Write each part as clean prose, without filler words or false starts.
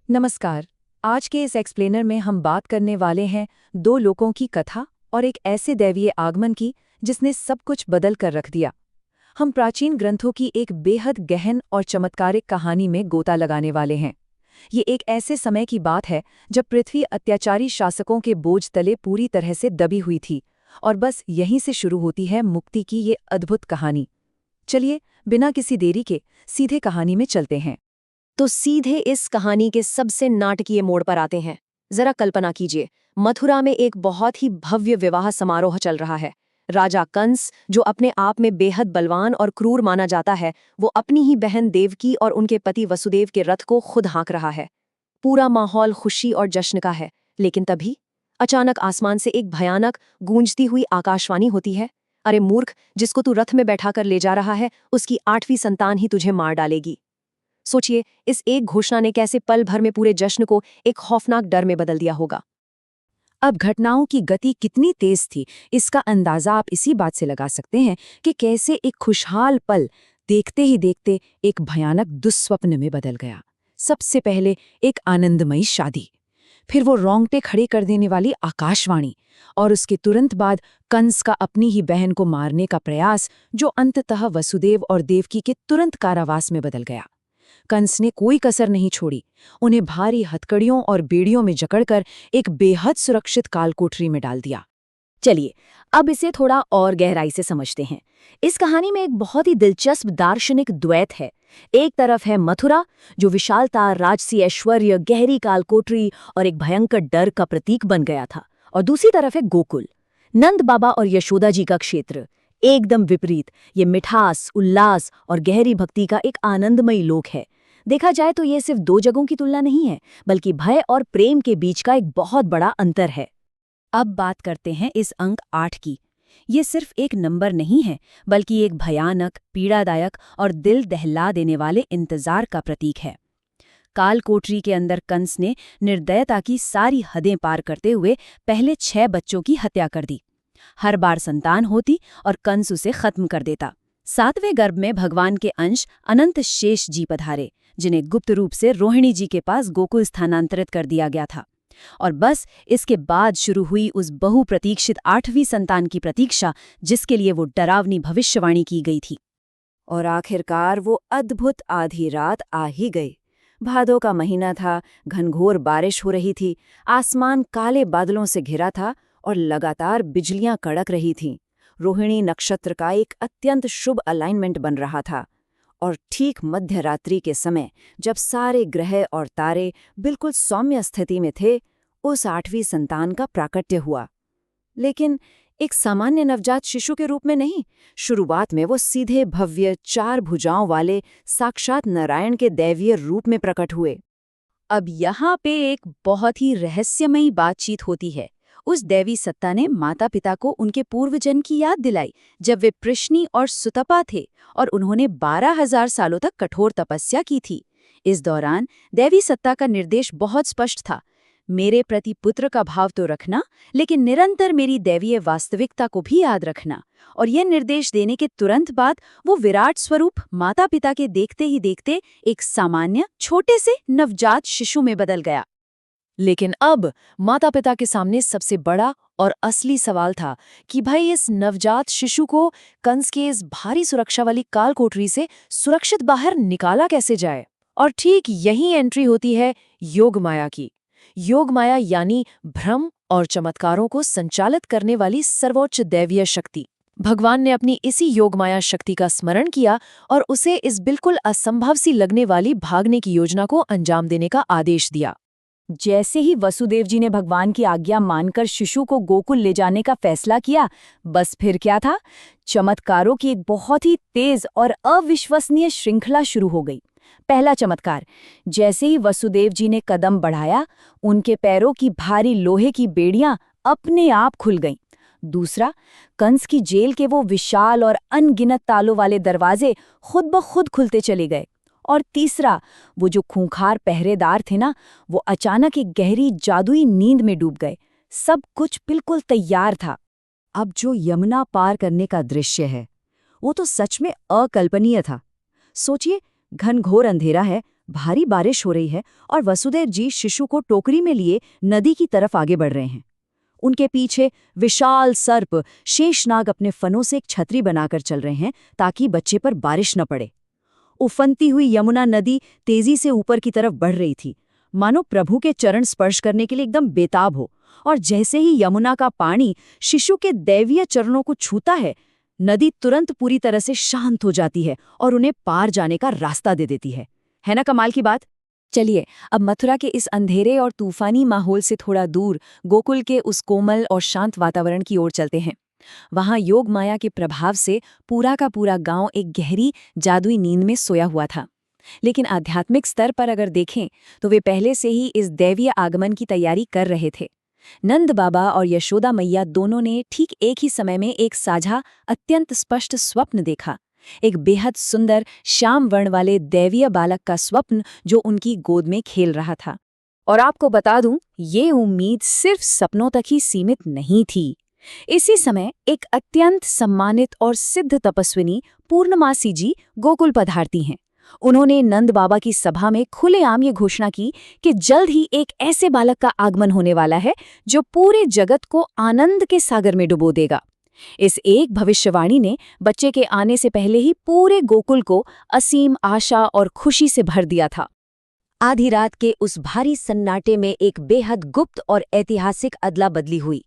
नमस्कार। आज के इस एक्सप्लेनर में हम बात करने वाले हैं दो लोगों की कथा और एक ऐसे दैवीय आगमन की जिसने सब कुछ बदल कर रख दिया। हम प्राचीन ग्रंथों की एक बेहद गहन और चमत्कारिक कहानी में गोता लगाने वाले हैं। ये एक ऐसे समय की बात है जब पृथ्वी अत्याचारी शासकों के बोझ तले पूरी तरह से दबी हुई थी, और बस यहीं से शुरू होती है मुक्ति की ये अद्भुत कहानी। चलिए, बिना किसी देरी के सीधे कहानी में चलते हैं। तो सीधे इस कहानी के सबसे नाटकीय मोड़ पर आते हैं। जरा कल्पना कीजिए, मथुरा में एक बहुत ही भव्य विवाह समारोह चल रहा है। राजा कंस, जो अपने आप में बेहद बलवान और क्रूर माना जाता है, वो अपनी ही बहन देवकी और उनके पति वसुदेव के रथ को खुद हाँक रहा है। पूरा माहौल खुशी और जश्न का है। लेकिन तभी अचानक आसमान से एक भयानक गूंजती हुई आकाशवाणी होती है। अरे मूर्ख, जिसको तू रथ में बैठाकर ले जा रहा है, उसकी 8वीं संतान ही तुझे मार डालेगी। सोचिए, इस एक घोषणा ने कैसे पल भर में पूरे जश्न को एक खौफनाक डर में बदल दिया होगा। अब घटनाओं की गति कितनी तेज थी, इसका अंदाजा आप इसी बात से लगा सकते हैं कि कैसे एक खुशहाल पल देखते ही देखते एक भयानक दुस्वप्न में बदल गया। सबसे पहले एक आनंदमयी शादी, फिर वो रोंगटे खड़े कर देने वाली आकाशवाणी, और उसके तुरंत बाद कंस का अपनी ही बहन को मारने का प्रयास, जो अंततः वसुदेव और देवकी के तुरंत कारावास में बदल गया। कंस ने कोई कसर नहीं छोड़ी, उन्हें भारी हथकड़ियों और बेड़ियों में जकड़कर एक बेहद सुरक्षित कालकोठरी में डाल दिया। चलिए, अब इसे थोड़ा और गहराई से समझते हैं। इस कहानी में एक बहुत ही दिलचस्प दार्शनिक द्वैत है। एक तरफ है मथुरा, जो विशालता, राजसी ऐश्वर्य, गहरी कालकोठरी और एक भयंकर डर का प्रतीक बन गया था, और दूसरी तरफ है गोकुल, नंद बाबा और यशोदा जी का क्षेत्र। एकदम विपरीत, ये मिठास, उल्लास और गहरी भक्ति का एक आनंदमयी लोक है। देखा जाए तो ये सिर्फ दो जगहों की तुलना नहीं है, बल्कि भय और प्रेम के बीच का एक बहुत बड़ा अंतर है। अब बात करते हैं इस अंक 8 की। ये सिर्फ एक नंबर नहीं है, बल्कि एक भयानक, पीड़ादायक और दिल दहला देने वाले इंतजार का प्रतीक है। कालकोठरी के अंदर कंस ने निर्दयता की सारी हदें पार करते हुए पहले 6 बच्चों की हत्या कर दी। हर बार संतान होती और कंस उसे खत्म कर देता। 7वें गर्भ में भगवान के अंश अनंत शेष जी पधारे, जिन्हें गुप्त रूप से रोहिणी जी के पास गोकुल स्थानांतरित कर दिया गया था। और बस इसके बाद शुरू हुई उस बहुप्रतीक्षित 8वीं संतान की प्रतीक्षा, जिसके लिए वो डरावनी भविष्यवाणी की गई थी। और आखिरकार वो अद्भुत आधी रात आ ही गई। भादों का महीना था, घनघोर बारिश हो रही थी, आसमान काले बादलों से घिरा था और लगातार बिजलियां कड़क रही थीं। रोहिणी नक्षत्र का एक अत्यंत शुभ अलाइनमेंट बन रहा था, और ठीक मध्य रात्रि के समय, जब सारे ग्रह और तारे बिल्कुल सौम्य स्थिति में थे, उस 8वीं संतान का प्राकट्य हुआ। लेकिन एक सामान्य नवजात शिशु के रूप में नहीं। शुरुआत में वो सीधे भव्य 4 भुजाओं वाले साक्षात नारायण के दैवीय रूप में प्रकट हुए। अब यहाँ पे एक बहुत ही रहस्यमयी बातचीत होती है। उस दैवी सत्ता ने माता पिता को उनके पूर्वजन्म की याद दिलाई, जब वे पृश्नी और सुतपा थे और उन्होंने 12,000 सालों तक कठोर तपस्या की थी। इस दौरान दैवी सत्ता का निर्देश बहुत स्पष्ट था, मेरे प्रति पुत्र का भाव तो रखना, लेकिन निरंतर मेरी दैवीय वास्तविकता को भी याद रखना। और यह निर्देश देने के तुरंत बाद वो विराट स्वरूप माता पिता के देखते ही देखते एक सामान्य छोटे से नवजात शिशु में बदल गया। लेकिन अब माता पिता के सामने सबसे बड़ा और असली सवाल था कि भाई, इस नवजात शिशु को कंस के इस भारी सुरक्षा वाली कालकोठरी से सुरक्षित बाहर निकाला कैसे जाए। और ठीक यही एंट्री होती है योग माया की। योग माया यानी भ्रम और चमत्कारों को संचालित करने वाली सर्वोच्च दैवीय शक्ति। भगवान ने अपनी इसी योग माया शक्ति का स्मरण किया और उसे इस बिल्कुल असंभव सी लगने वाली भागने की योजना को अंजाम देने का आदेश दिया। जैसे ही वसुदेव जी ने भगवान की आज्ञा मानकर शिशु को गोकुल ले जाने का फैसला किया, बस फिर क्या था, चमत्कारों की एक बहुत ही तेज और अविश्वसनीय श्रृंखला शुरू हो गई। पहला चमत्कार, जैसे ही वसुदेव जी ने कदम बढ़ाया, उनके पैरों की भारी लोहे की बेड़ियां अपने आप खुल गईं। दूसरा, कंस की जेल के वो विशाल और अनगिनत तालों वाले दरवाजे खुद ब खुद खुलते चले गए। और तीसरा, वो जो खूंखार पहरेदार थे ना, वो अचानक एक गहरी जादुई नींद में डूब गए। सब कुछ बिल्कुल तैयार था। अब जो यमुना पार करने का दृश्य है, वो तो सच में अकल्पनीय था। सोचिए, घनघोर अंधेरा है, भारी बारिश हो रही है और वसुदेव जी शिशु को टोकरी में लिए नदी की तरफ आगे बढ़ रहे हैं। उनके पीछे विशाल सर्प शेषनाग अपने फनों से एक छतरी बनाकर चल रहे हैं ताकि बच्चे पर बारिश न पड़े। उफनती हुई यमुना नदी तेजी से ऊपर की तरफ बढ़ रही थी, मानो प्रभु के चरण स्पर्श करने के लिए एकदम बेताब हो। और जैसे ही यमुना का पानी शिशु के दैवीय चरणों को छूता है, नदी तुरंत पूरी तरह से शांत हो जाती है और उन्हें पार जाने का रास्ता दे देती है ना कमाल की बात। चलिए अब मथुरा के इस अंधेरे और तूफानी माहौल से थोड़ा दूर गोकुल के उस कोमल और शांत वातावरण की ओर चलते हैं। वहां योग माया के प्रभाव से पूरा का पूरा गांव एक गहरी जादुई नींद में सोया हुआ था। लेकिन आध्यात्मिक स्तर पर अगर देखें तो वे पहले से ही इस दैवीय आगमन की तैयारी कर रहे थे। नंद बाबा और यशोदा मैया दोनों ने ठीक एक ही समय में एक साझा अत्यंत स्पष्ट स्वप्न देखा, एक बेहद सुंदर श्याम वर्ण वाले दैवीय बालक का स्वप्न जो उनकी गोद में खेल रहा था। और आपको बता दूं, ये उम्मीद सिर्फ सपनों तक ही सीमित नहीं थी। इसी समय एक अत्यंत सम्मानित और सिद्ध तपस्विनी पूर्णमासी जी गोकुल पधारती हैं। उन्होंने नंद बाबा की सभा में खुलेआम ये घोषणा की कि जल्द ही एक ऐसे बालक का आगमन होने वाला है जो पूरे जगत को आनंद के सागर में डुबो देगा। इस एक भविष्यवाणी ने बच्चे के आने से पहले ही पूरे गोकुल को असीम आशा और खुशी से भर दिया था। आधी रात के उस भारी सन्नाटे में एक बेहद गुप्त और ऐतिहासिक अदला बदली हुई।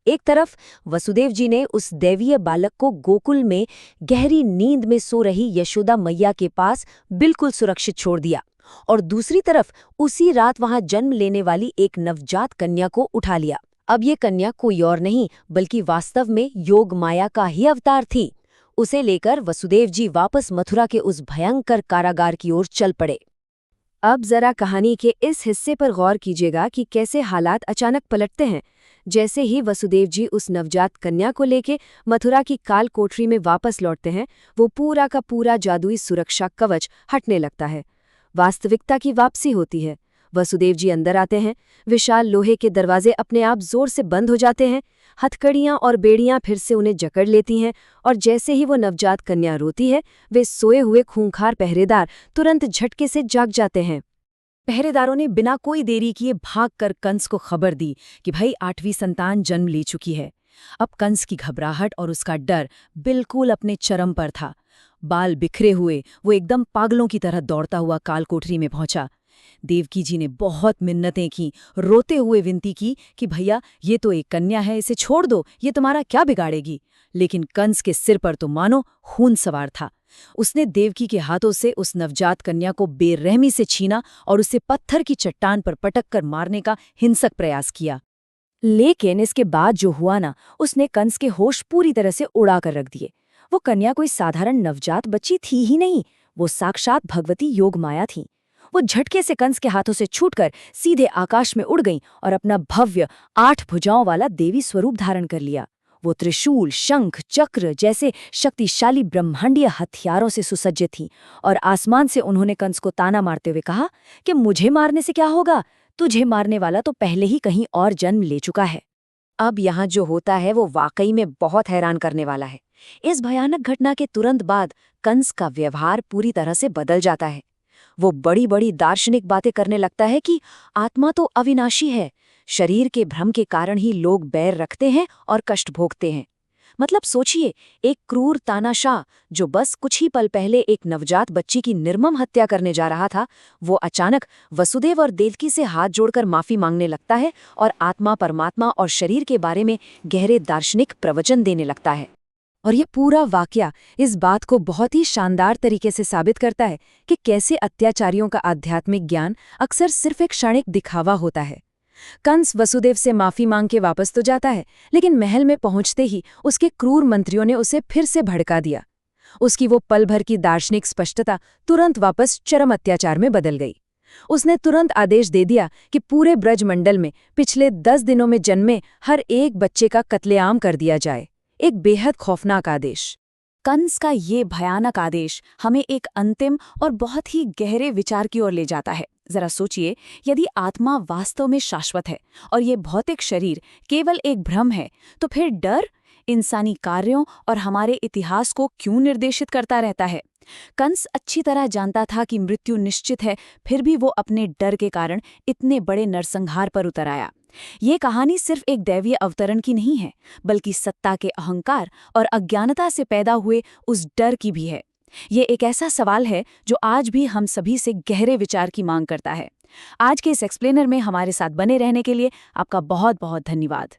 एक तरफ वसुदेव जी ने उस दैवीय बालक को गोकुल में गहरी नींद में सो रही यशोदा मैया के पास बिल्कुल सुरक्षित छोड़ दिया, और दूसरी तरफ उसी रात वहां जन्म लेने वाली एक नवजात कन्या को उठा लिया। अब ये कन्या कोई और नहीं बल्कि वास्तव में योग माया का ही अवतार थी। उसे लेकर वसुदेव जी वापस मथुरा के उस भयंकर कारागार की ओर चल पड़े। अब जरा कहानी के इस हिस्से पर गौर कीजिएगा कि कैसे हालात अचानक पलटते हैं। जैसे ही वसुदेव जी उस नवजात कन्या को लेके मथुरा की काल कोठरी में वापस लौटते हैं, वो पूरा का पूरा जादुई सुरक्षा कवच हटने लगता है। वास्तविकता की वापसी होती है। वसुदेव जी अंदर आते हैं, विशाल लोहे के दरवाजे अपने आप जोर से बंद हो जाते हैं, हथकड़ियां और बेड़ियां फिर से उन्हें जकड़ लेती हैं, और जैसे ही वो नवजात कन्या रोती है, वे सोए हुए खूंखार पहरेदार तुरंत झटके से जाग जाते हैं। पहरेदारों ने बिना कोई देरी किए भागकर कंस को खबर दी कि भाई 8वीं संतान जन्म ले चुकी है। अब कंस की घबराहट और उसका डर बिल्कुल अपने चरम पर था। बाल बिखरे हुए वो एकदम पागलों की तरह दौड़ता हुआ कालकोठरी में पहुंचा। देवकी जी ने बहुत मिन्नतें की, रोते हुए विनती की कि भैया ये तो एक कन्या है, इसे छोड़ दो, ये तुम्हारा क्या बिगाड़ेगी। लेकिन कंस के सिर पर तो मानो खून सवार था। उसने देवकी के हाथों से उस नवजात कन्या को बेरहमी से छीना और उसे पत्थर की चट्टान पर पटक कर मारने का हिंसक प्रयास किया। लेकिन इसके बाद जो हुआ ना, उसने कंस के होश पूरी तरह से उड़ा कर रख दिए। वो कन्या कोई साधारण नवजात बच्ची थी ही नहीं, वो साक्षात भगवती योगमाया थी। वो झटके से कंस के हाथों से छूटकर सीधे आकाश में उड़ गईं और अपना भव्य 8 भुजाओं वाला देवी स्वरूप धारण कर लिया। वो त्रिशूल, शंख, चक्र जैसे शक्तिशाली ब्रह्मांडीय हथियारों से सुसज्जित थीं, और आसमान से उन्होंने कंस को ताना मारते हुए कहा कि मुझे मारने से क्या होगा, तुझे मारने वाला तो पहले ही कहीं और जन्म ले चुका है। अब यहाँ जो होता है वो वाकई में बहुत हैरान करने वाला है। इस भयानक घटना के तुरंत बाद कंस का व्यवहार पूरी तरह से बदल जाता है। वो बड़ी बड़ी दार्शनिक बातें करने लगता है कि आत्मा तो अविनाशी है, शरीर के भ्रम के कारण ही लोग बैर रखते हैं और कष्ट भोगते हैं। मतलब सोचिए, एक क्रूर तानाशाह जो बस कुछ ही पल पहले एक नवजात बच्ची की निर्मम हत्या करने जा रहा था, वो अचानक वसुदेव और देवकी से हाथ जोड़कर माफी मांगने लगता है और आत्मा, परमात्मा और शरीर के बारे में गहरे दार्शनिक प्रवचन देने लगता है। और ये पूरा वाकया इस बात को बहुत ही शानदार तरीके से साबित करता है कि कैसे अत्याचारियों का आध्यात्मिक ज्ञान अक्सर सिर्फ एक क्षणिक दिखावा होता है। कंस वसुदेव से माफी मांग के वापस तो जाता है, लेकिन महल में पहुंचते ही उसके क्रूर मंत्रियों ने उसे फिर से भड़का दिया। उसकी वो पल भर की दार्शनिक स्पष्टता तुरंत वापस चरम अत्याचार में बदल गई। उसने तुरंत आदेश दे दिया कि पूरे ब्रजमंडल में पिछले 10 दिनों में जन्मे हर एक बच्चे का कत्लेआम कर दिया जाए। एक बेहद खौफनाक आदेश। कंस का ये भयानक आदेश हमें एक अंतिम और बहुत ही गहरे विचार की ओर ले जाता है। जरा सोचिए, यदि आत्मा वास्तव में शाश्वत है और ये भौतिक शरीर केवल एक भ्रम है, तो फिर डर, इंसानी कार्यों और हमारे इतिहास को क्यों निर्देशित करता रहता है। कंस अच्छी तरह जानता था कि मृत्यु निश्चित है, फिर भी वो अपने डर के कारण इतने बड़े नरसंहार पर उतर आया। ये कहानी सिर्फ एक दैवीय अवतरण की नहीं है, बल्कि सत्ता के अहंकार और अज्ञानता से पैदा हुए उस डर की भी है। ये एक ऐसा सवाल है जो आज भी हम सभी से गहरे विचार की मांग करता है। आज के इस एक्सप्लेनर में हमारे साथ बने रहने के लिए आपका बहुत बहुत धन्यवाद।